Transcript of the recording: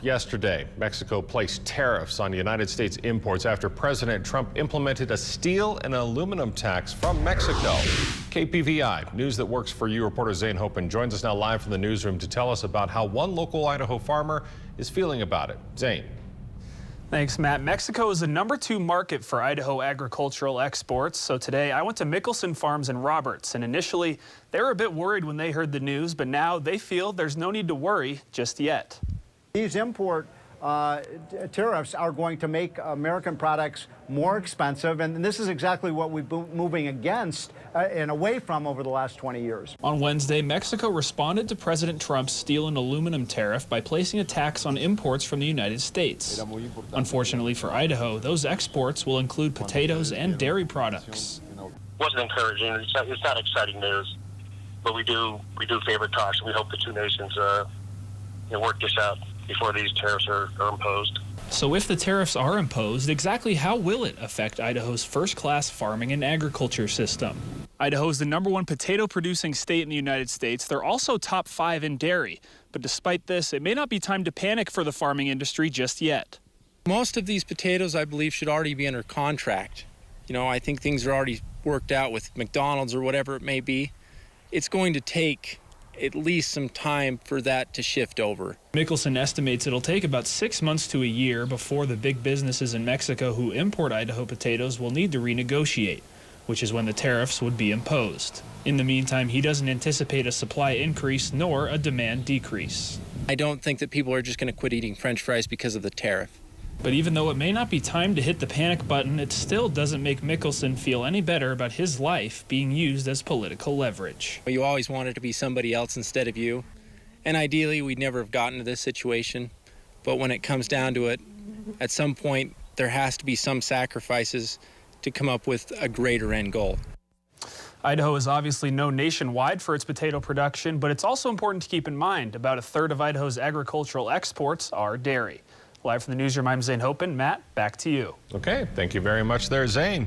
Yesterday, Mexico placed tariffs on United States imports after President Trump implemented a steel and aluminum tax from Mexico. KPVI, news that works for you, reporter Zane Hopen joins us now live from the newsroom to tell us about how one local Idaho farmer is feeling about it. Zane. Thanks, Matt. Mexico is the #2 market for Idaho agricultural exports. So today I went to Mickelson Farms in Roberts, and initially they were a bit worried when they heard the news, but now they feel there's no need to worry just yet. These import tariffs are going to make American products more expensive, and this is exactly what we've been moving against and away from over the last 20 years. On Wednesday, Mexico responded to President Trump's steel and aluminum tariff by placing a tax on imports from the United States. Unfortunately for Idaho, those exports will include potatoes and dairy products. Wasn't encouraging. It's not exciting news, but we do favor caution. We hope the two nations work this out before these tariffs are imposed. So if the tariffs are imposed, exactly how will it affect Idaho's first-class farming and agriculture system? Idaho is the #1 potato-producing state in the United States. They're also top 5 in dairy. But despite this, it may not be time to panic for the farming industry just yet. Most of these potatoes, I believe, should already be under contract. I think things are already worked out with McDonald's or whatever it may be. It's going to take at least some time for that to shift over. Mickelson estimates it'll take about 6 months to a year before the big businesses in Mexico who import Idaho potatoes will need to renegotiate, which is when the tariffs would be imposed. In the meantime, he doesn't anticipate a supply increase nor a demand decrease. I don't think that people are just going to quit eating French fries because of the tariff. But even though it may not be time to hit the panic button, it still doesn't make Mickelson feel any better about his life being used as political leverage. You always want it to be somebody else instead of you. And ideally, we'd never have gotten to this situation. But when it comes down to it, at some point, there has to be some sacrifices to come up with a greater end goal. Idaho is obviously known nationwide for its potato production, but it's also important to keep in mind about 1/3 of Idaho's agricultural exports are dairy. Live from the newsroom, I'm Zane Hopen. Matt, back to you. Okay, thank you very much there, Zane.